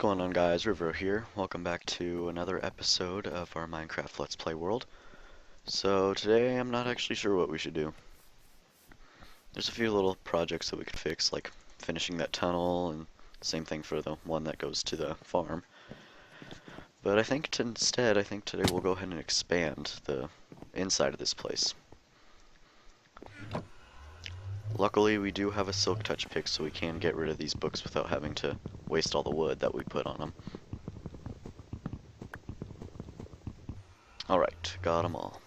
going on, guys? Rivero here. Welcome back to another episode of our Minecraft Let's Play world. So today I'm not actually sure what we should do. There's a few little projects that we could fix, like finishing that tunnel, and same thing for the one that goes to the farm. But I think instead today we'll go ahead and expand the inside of this place. Luckily we do have a silk touch pick, so we can get rid of these books without having to waste all the wood that we put on them. Alright, got them all.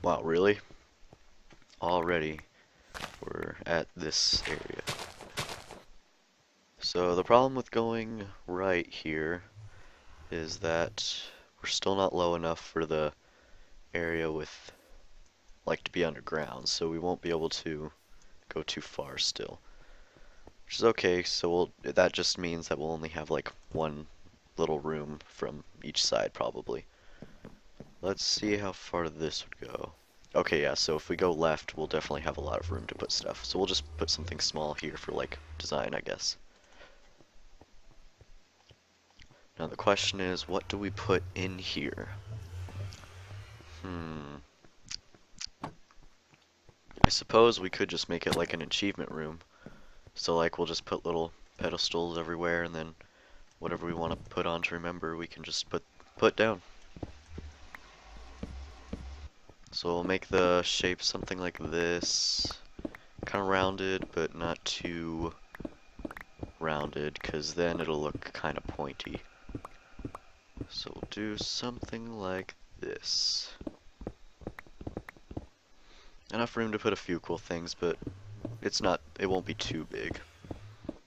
Wow, really? Already we're at this area. So the problem with going right here is that we're still not low enough for the area with, like, to be underground, so we won't be able to go too far still. Which is okay, so that just means that we'll only have like one little room from each side probably. Let's see how far this would go. Okay, yeah, so if we go left, we'll definitely have a lot of room to put stuff. So we'll just put something small here for, like, design, I guess. Now the question is, what do we put in here? I suppose we could just make it like an achievement room. So, like, we'll just put little pedestals everywhere, and then whatever we want to put on to remember, we can just put down. So we'll make the shape something like this, kind of rounded, but not too rounded, because then it'll look kind of pointy. So we'll do something like this. Enough room to put a few cool things, but it won't be too big.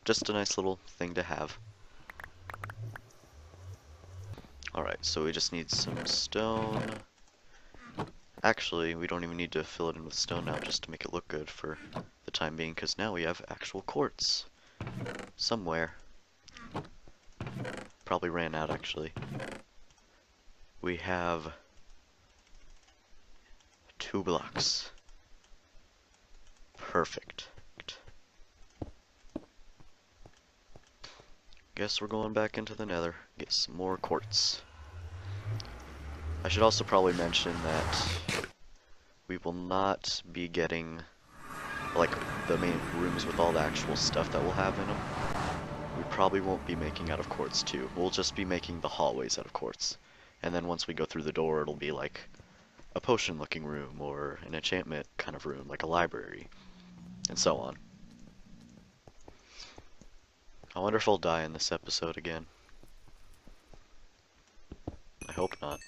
Just a nice little thing to have. Alright, so we just need some stone. Actually, we don't even need to fill it in with stone now, just to make it look good for the time being, because now we have actual quartz. Somewhere. Probably ran out, actually. We have 2 blocks. Perfect. Guess we're going back into the Nether, get some more quartz. I should also probably mention that we will not be getting, like, the main rooms with all the actual stuff that we'll have in them. We probably won't be making out of quartz too. We'll just be making the hallways out of quartz. And then once we go through the door, it'll be like a potion looking room or an enchantment kind of room, like a library, and so on. I wonder if I'll die in this episode again. I hope not.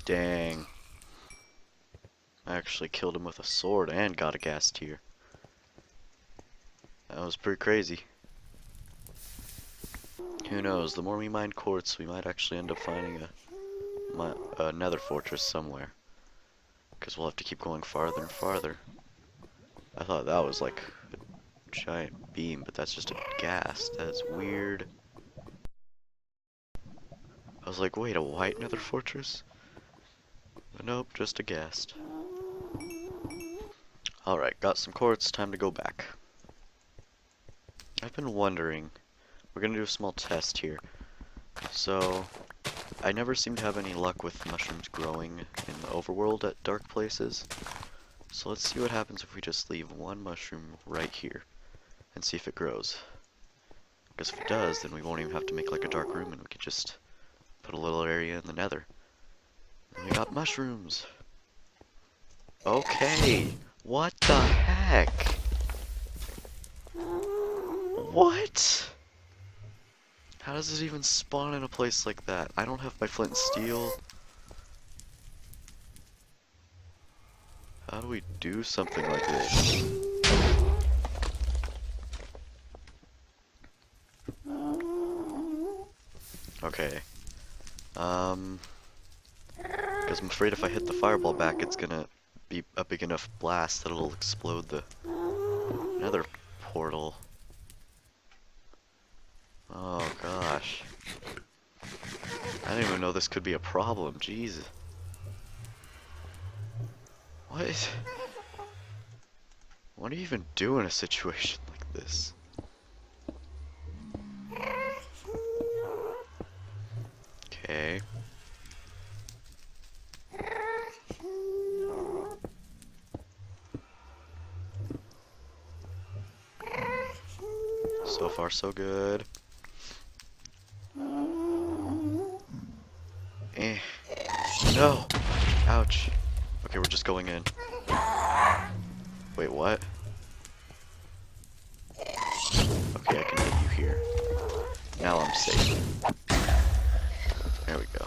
Dang. I actually killed him with a sword and got a gas tier. That was pretty crazy. Who knows, the more we mine quartz, we might actually end up finding a nether fortress somewhere. Because we'll have to keep going farther and farther. I thought that was like a giant beam, but that's just a ghast. That's weird. I was like, wait, a white nether fortress? But nope, just a ghast. Alright, got some quartz, time to go back. I've been wondering, we're gonna do a small test here. So, I never seem to have any luck with mushrooms growing in the overworld at dark places. So let's see what happens if we just leave one mushroom right here and see if it grows. Because if it does, then we won't even have to make like a dark room, and we could just put a little area in the Nether. And we got mushrooms! Okay! What the heck? What? How does it even spawn in a place like that? I don't have my flint and steel. How do we do something like this? Okay. Because I'm afraid if I hit the fireball back, it's gonna be a big enough blast that it'll explode the nether portal. Oh gosh. I didn't even know this could be a problem. Jeez. What? What do you even do in a situation like this? Okay. So far, so good. Eh. No! Ouch. Okay, we're just going in. Wait, what? Okay, I can get you here. Now I'm safe. There we go.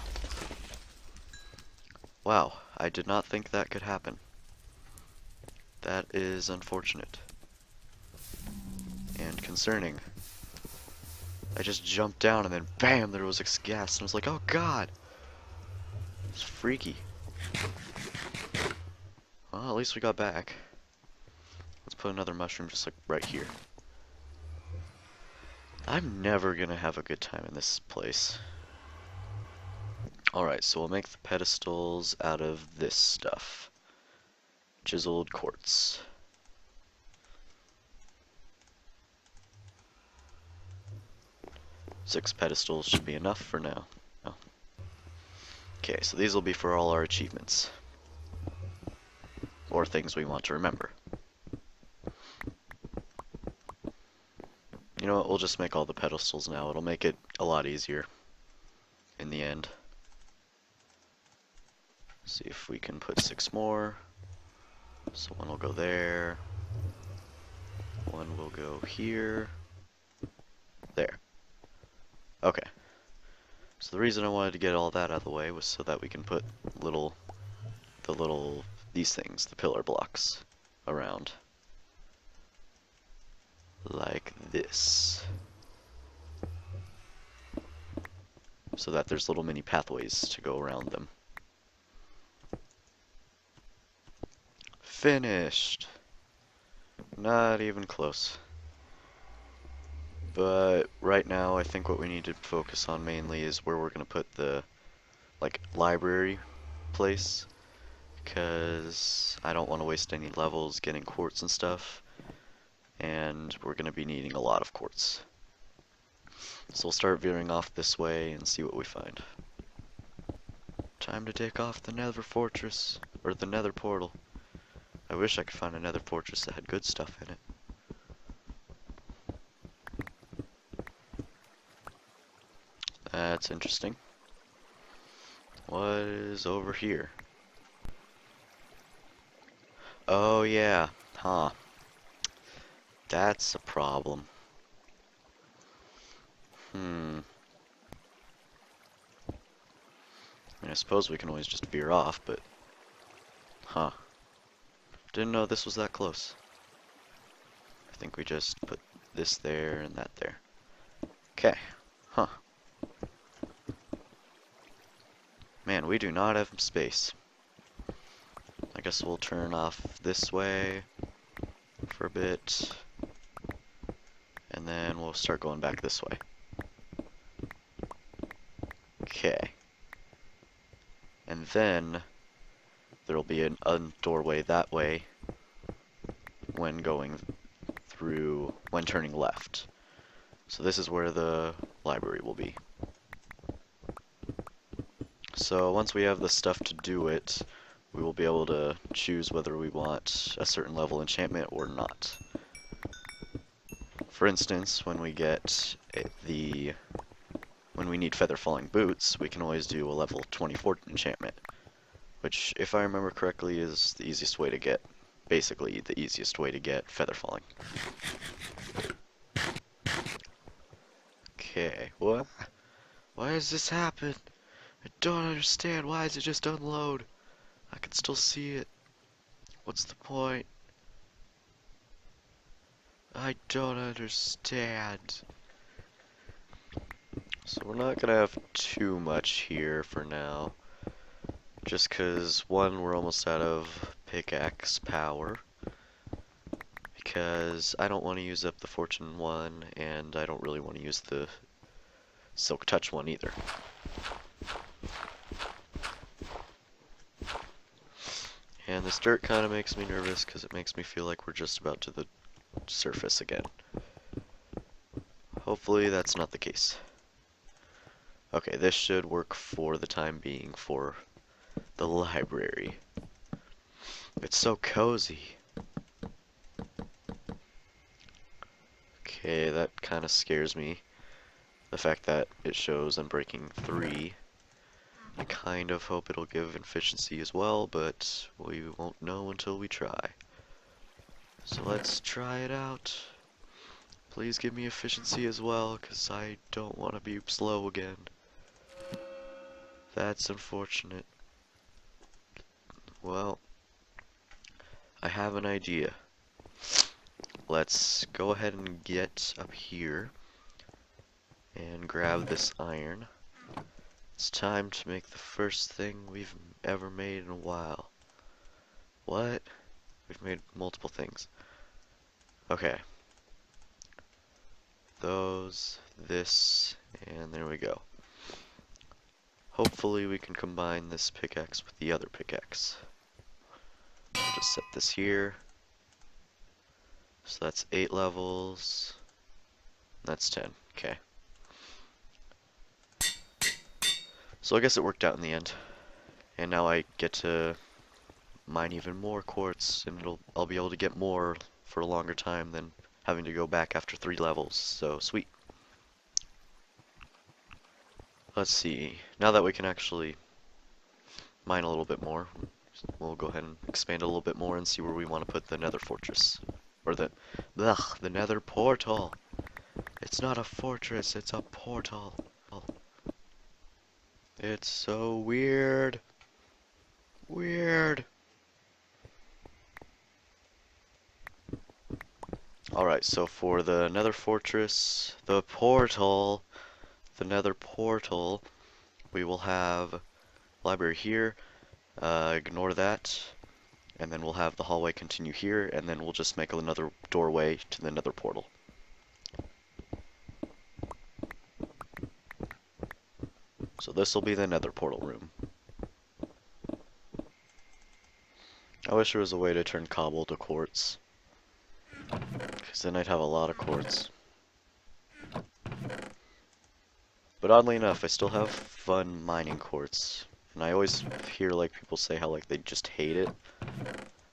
Wow, I did not think that could happen. That is unfortunate. And concerning. I just jumped down and then BAM! There was gas, and I was like, oh god! It's freaky. Well, at least we got back. Let's put another mushroom just like right here. I'm never gonna have a good time in this place. Alright, so we'll make the pedestals out of this stuff. Chiseled quartz. Six pedestals should be enough for now. Oh. Okay, so these will be for all our achievements. Or things we want to remember. You know what, we'll just make all the pedestals now. It'll make it a lot easier in the end. See if we can put 6 more. So one will go there. One will go here. There. Okay. So the reason I wanted to get all that out of the way was so that we can put these things, the pillar blocks, around. Like this. So that there's little mini pathways to go around them. Finished! Not even close. But right now I think what we need to focus on mainly is where we're going to put the library place, because I don't want to waste any levels getting quartz and stuff, and we're going to be needing a lot of quartz. So we'll start veering off this way and see what we find. Time to take off the Nether fortress, or the Nether portal. I wish I could find a Nether fortress that had good stuff in it. That's interesting. What is over here? Oh yeah, huh. That's a problem. I mean, I suppose we can always just veer off, but... Huh. Didn't know this was that close. I think we just put this there and that there. Okay. Huh. Man, we do not have space. I guess we'll turn off this way for a bit. And then we'll start going back this way. Okay. And then there'll be a doorway that way when turning left. So this is where the library will be. So once we have the stuff to do it, we will be able to choose whether we want a certain level enchantment or not. For instance, when we get when we need feather falling boots, we can always do a level 24 enchantment, which, if I remember correctly, is the easiest way to get, basically the easiest way to get feather falling. Okay, what? Why does this happen? I don't understand. Why does it just unload? I can still see it. What's the point? I don't understand. So we're not gonna have too much here for now. Just cause, one, we're almost out of pickaxe power. Because I don't want to use up the fortune one, and I don't really want to use the silk touch one either. And this dirt kind of makes me nervous because it makes me feel like we're just about to the surface again. Hopefully that's not the case. Okay, this should work for the time being for the library. It's so cozy. Okay, that kind of scares me. The fact that it shows Unbreaking 3. I kind of hope it'll give efficiency as well, but we won't know until we try. So let's try it out. Please give me efficiency as well, because I don't want to be slow again. That's unfortunate. Well, I have an idea. Let's go ahead and get up here and grab this iron. It's time to make the first thing we've ever made in a while. What? We've made multiple things. Okay. Those, this, and there we go. Hopefully we can combine this pickaxe with the other pickaxe. I'll just set this here. So that's 8 levels. That's 10. Okay. So I guess it worked out in the end. And now I get to mine even more quartz, and I'll be able to get more for a longer time than having to go back after 3 levels. So sweet. Let's see. Now that we can actually mine a little bit more, we'll go ahead and expand a little bit more and see where we want to put the Nether fortress. Or the Nether portal. It's not a fortress, it's a portal. It's so weird. Weird. Alright, so for the Nether fortress, the Nether portal, we will have library here. Ignore that. And then we'll have the hallway continue here, and then we'll just make another doorway to the Nether portal. So this will be the Nether portal room. I wish there was a way to turn cobble to quartz, because then I'd have a lot of quartz. But oddly enough, I still have fun mining quartz. And I always hear like people say how like they just hate it.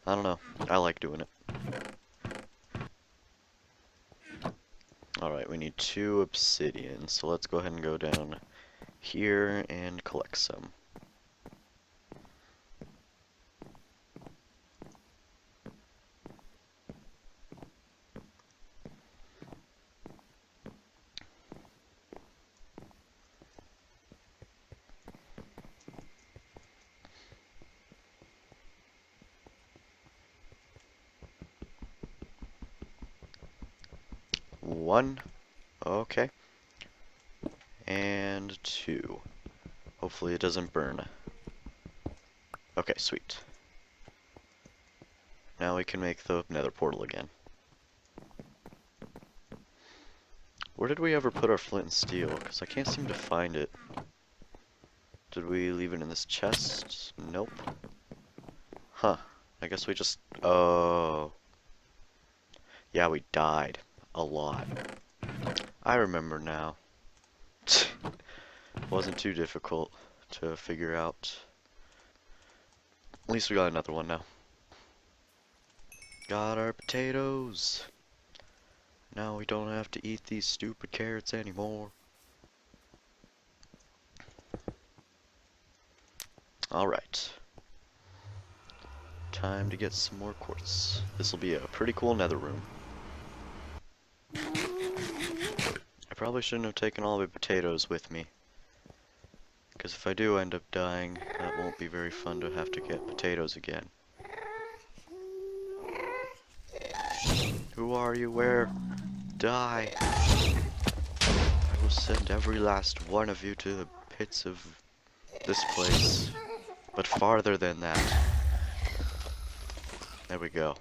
I don't know. I like doing it. Alright, we need 2 obsidian, so let's go ahead and go down here and collect some. One. Okay. And 2. Hopefully it doesn't burn. Okay, sweet. Now we can make the Nether portal again. Where did we ever put our flint and steel? Because I can't seem to find it. Did we leave it in this chest? Nope. Huh. I guess we just... Oh. Yeah, we died. A lot. I remember now. Wasn't too difficult to figure out. At least we got another one now. Got our potatoes. Now we don't have to eat these stupid carrots anymore. Alright. Time to get some more quartz. This will be a pretty cool nether room. I probably shouldn't have taken all the potatoes with me. Because if I do end up dying, that won't be very fun to have to get potatoes again. Who are you? Where? Die! I will send every last one of you to the pits of this place. But farther than that. There we go.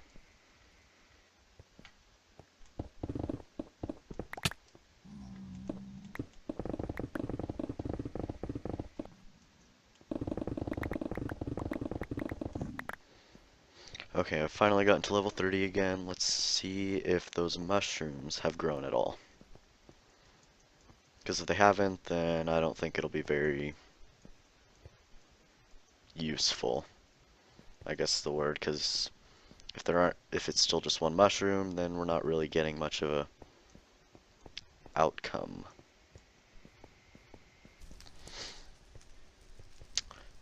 Okay, I've finally gotten to level 30 again. Let's see if those mushrooms have grown at all. Because if they haven't, then I don't think it'll be very useful. I guess is the word, because if it's still just one mushroom, then we're not really getting much of a outcome.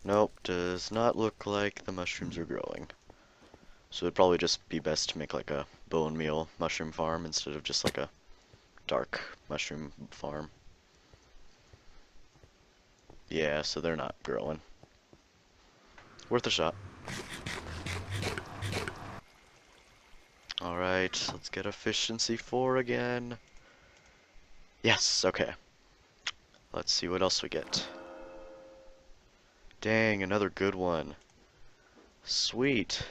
Nope, does not look like the mushrooms are growing. So it'd probably just be best to make like a bone meal mushroom farm instead of just like a dark mushroom farm. Yeah, so they're not growing. Worth a shot. Alright, let's get efficiency 4 again. Yes, okay. Let's see what else we get. Dang, another good one. Sweet.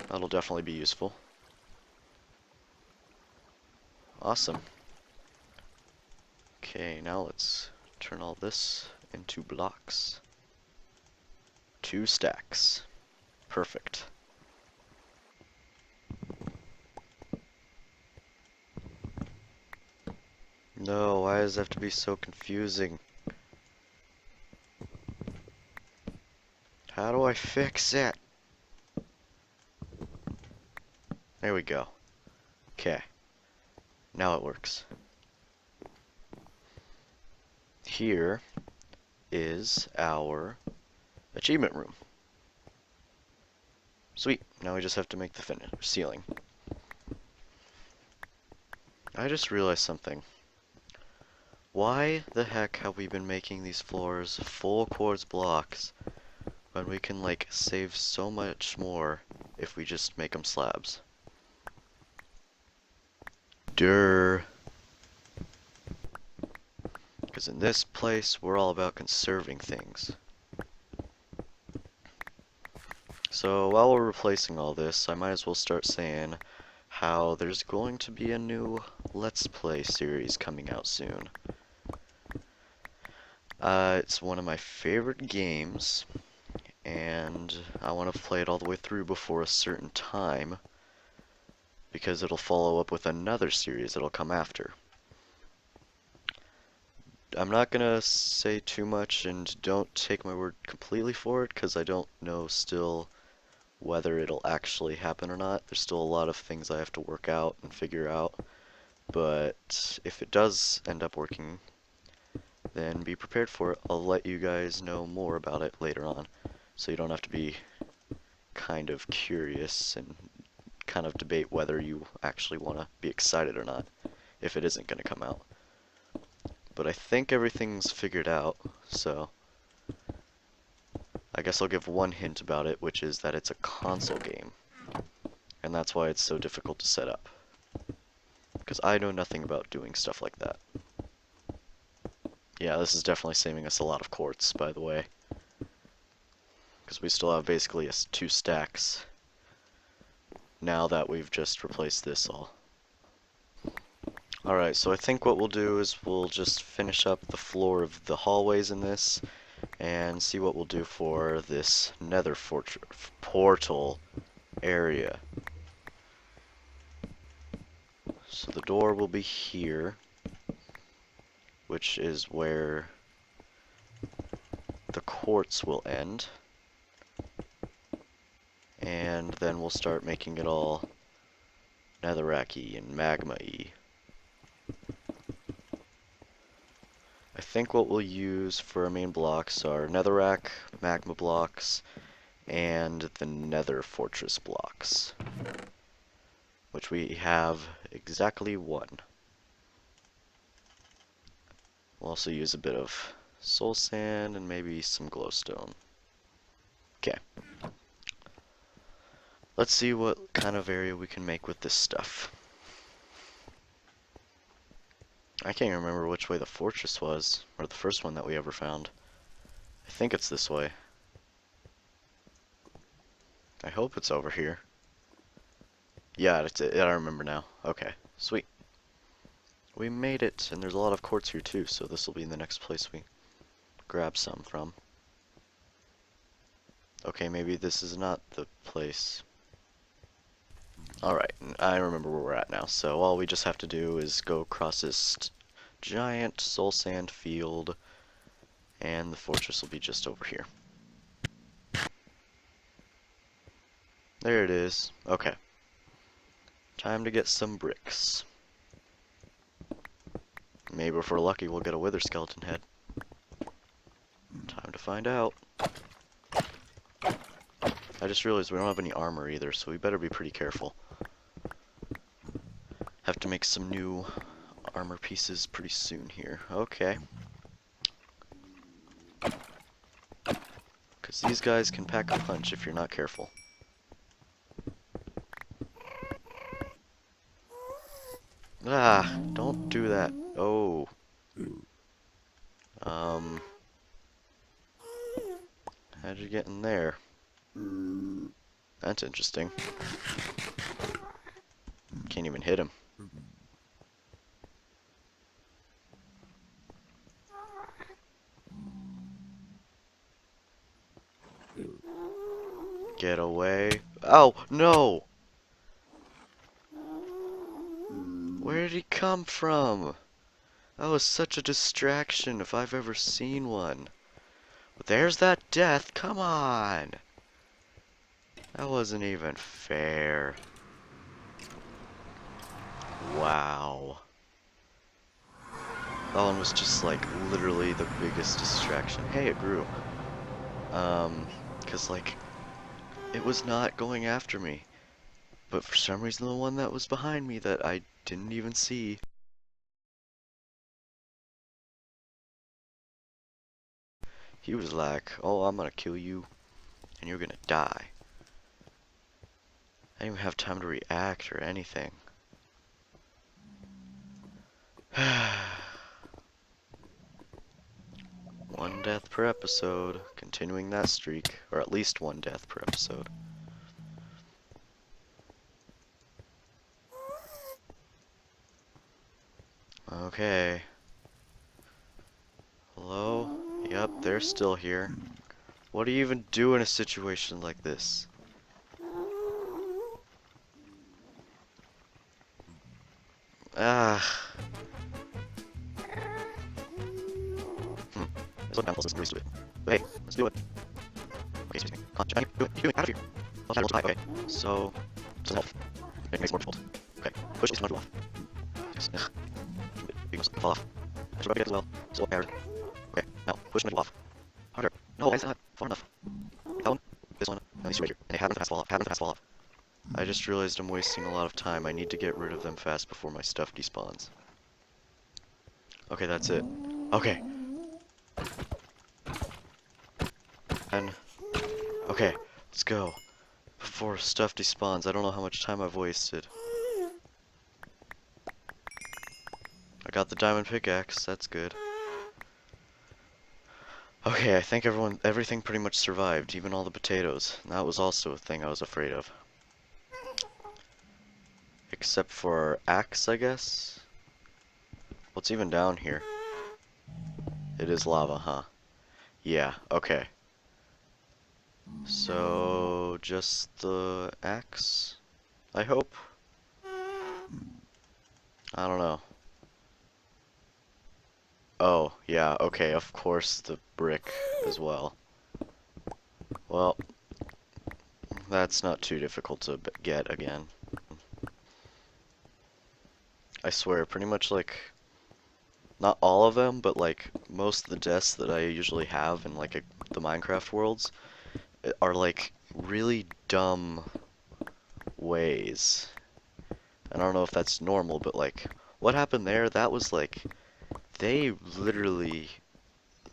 That'll definitely be useful. Awesome. Okay, now let's turn all this into blocks. 2 stacks. Perfect. No, why does it have to be so confusing? How do I fix it? There we go. Okay. Now it works. Here is our achievement room. Sweet. Now we just have to make the ceiling. I just realized something. Why the heck have we been making these floors full quartz blocks when we can like save so much more if we just make them slabs? Durr. Because in this place we're all about conserving things. So while we're replacing all this, I might as well start saying how there's going to be a new Let's Play series coming out soon. It's one of my favorite games, and I want to play it all the way through before a certain time, because it'll follow up with another series that'll come after. I'm not gonna say too much, and don't take my word completely for it, because I don't know still whether it'll actually happen or not. There's still a lot of things I have to work out and figure out, but if it does end up working, then be prepared for it. I'll let you guys know more about it later on, so you don't have to be kind of curious and kind of debate whether you actually want to be excited or not if it isn't going to come out. But I think everything's figured out, so I guess I'll give one hint about it, which is that it's a console game, and that's why it's so difficult to set up, because I know nothing about doing stuff like that. Yeah, this is definitely saving us a lot of quartz, by the way, because we still have basically 2 stacks now that we've just replaced this all. Alright, so I think what we'll do is we'll just finish up the floor of the hallways in this and see what we'll do for this Nether portal area. So the door will be here, which is where the quartz will end. And then we'll start making it all netherracky and magma-y. I think what we'll use for our main blocks are netherrack, magma blocks, and the nether fortress blocks, which we have exactly 1. We'll also use a bit of soul sand and maybe some glowstone. Okay. Let's see what kind of area we can make with this stuff. I can't remember which way the fortress was, or the first one that we ever found. I think it's this way. I hope it's over here. Yeah, I remember now. Okay, sweet. We made it, and there's a lot of quartz here too, so this will be the next place we grab some from. Okay, maybe this is not the place. Alright, I remember where we're at now. So all we just have to do is go across this giant soul sand field, and the fortress will be just over here. There it is. Okay. Time to get some bricks. Maybe if we're lucky we'll get a wither skeleton head. Time to find out. I just realized we don't have any armor either, so we better be pretty careful. Have to make some new armor pieces pretty soon here. Okay. Because these guys can pack a punch if you're not careful. Ah, don't do that. Oh. How'd you get in there? That's interesting. Can't even hit him. Get away. Oh, no! Where did he come from? That was such a distraction if I've ever seen one. But there's that death. Come on! That wasn't even fair. Wow. That one was just like literally the biggest distraction. Hey, it grew. 'Cause like it was not going after me. But for some reason the one that was behind me that I didn't even see. He was like, oh, I'm gonna kill you and you're gonna die. I didn't even have time to react or anything. One death per episode, continuing that streak, or at least one death per episode. Okay. Hello? Yep, they're still here. What do you even do in a situation like this? Ah. Let's look down close and do it. But hey, let's do it. Okay, excuse me. Come on, Johnny, do it. You're doing it. Out of here. Well, okay. So, health. It makes it more difficult. Okay, push this module off. Yes. Ugh. You must fall off. That's rub it as well. So power. Okay, now push the module off. Harder. No, it's not far enough. That one. This one. And these two right here. And they haven't fast fall off. Haven't fast fall off. I just realized I'm wasting a lot of time. I need to get rid of them fast before my stuff despawns. Okay, that's it. Okay. And okay, let's go. Before stuff despawns, I don't know how much time I've wasted. I got the diamond pickaxe, that's good. Okay, I think everything pretty much survived, even all the potatoes. And that was also a thing I was afraid of. Except for our axe, I guess? What's even down here? It is lava, huh? Yeah, okay. So, just the axe, I hope? I don't know. Oh, yeah, okay, of course the brick as well. Well, that's not too difficult to get again. I swear, pretty much like, not all of them, but like most of the deaths that I usually have in like the Minecraft worlds are like really dumb ways. I don't know if that's normal, but like what happened there, that was like they literally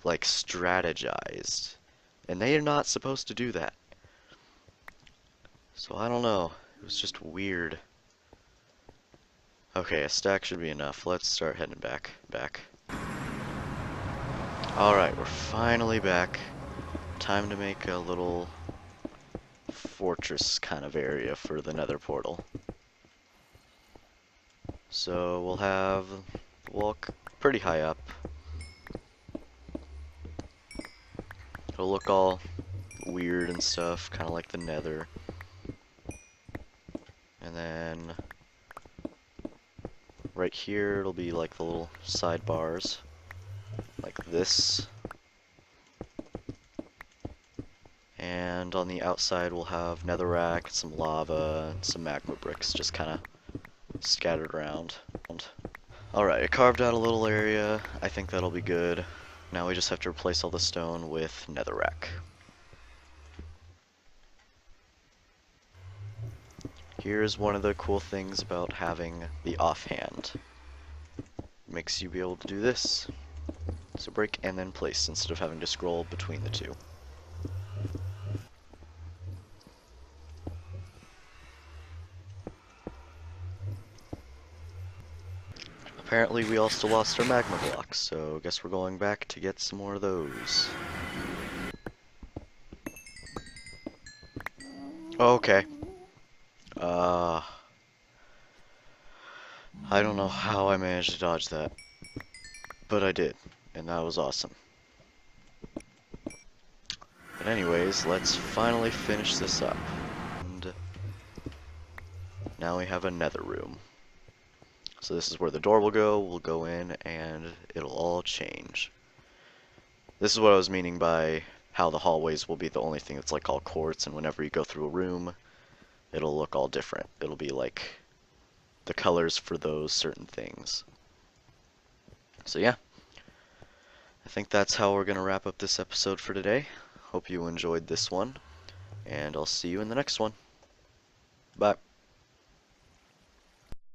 like strategized, and they are not supposed to do that. So I don't know, it was just weird. Okay, a stack should be enough. Let's start heading back. Alright, we're finally back. Time to make a little fortress kind of area for the Nether portal. So we'll walk pretty high up. It'll look all weird and stuff, kind of like the Nether. And then right here it'll be like the little sidebars, like this. And on the outside we'll have netherrack, some lava, and some magma bricks just kind of scattered around. Alright, I carved out a little area. I think that'll be good. Now we just have to replace all the stone with netherrack. Here's one of the cool things about having the offhand. It makes you be able to do this. So break and then place instead of having to scroll between the two. Apparently we also lost our magma blocks, so I guess we're going back to get some more of those. Okay. I don't know how I managed to dodge that, but I did, and that was awesome. But anyways, let's finally finish this up. And now we have a nether room. So this is where the door will go. We'll go in and it'll all change. This is what I was meaning by how the hallways will be the only thing that's like all quartz, and whenever you go through a room, it'll look all different. It'll be like the colors for those certain things. So yeah, I think that's how we're going to wrap up this episode for today. Hope you enjoyed this one, and I'll see you in the next one. Bye.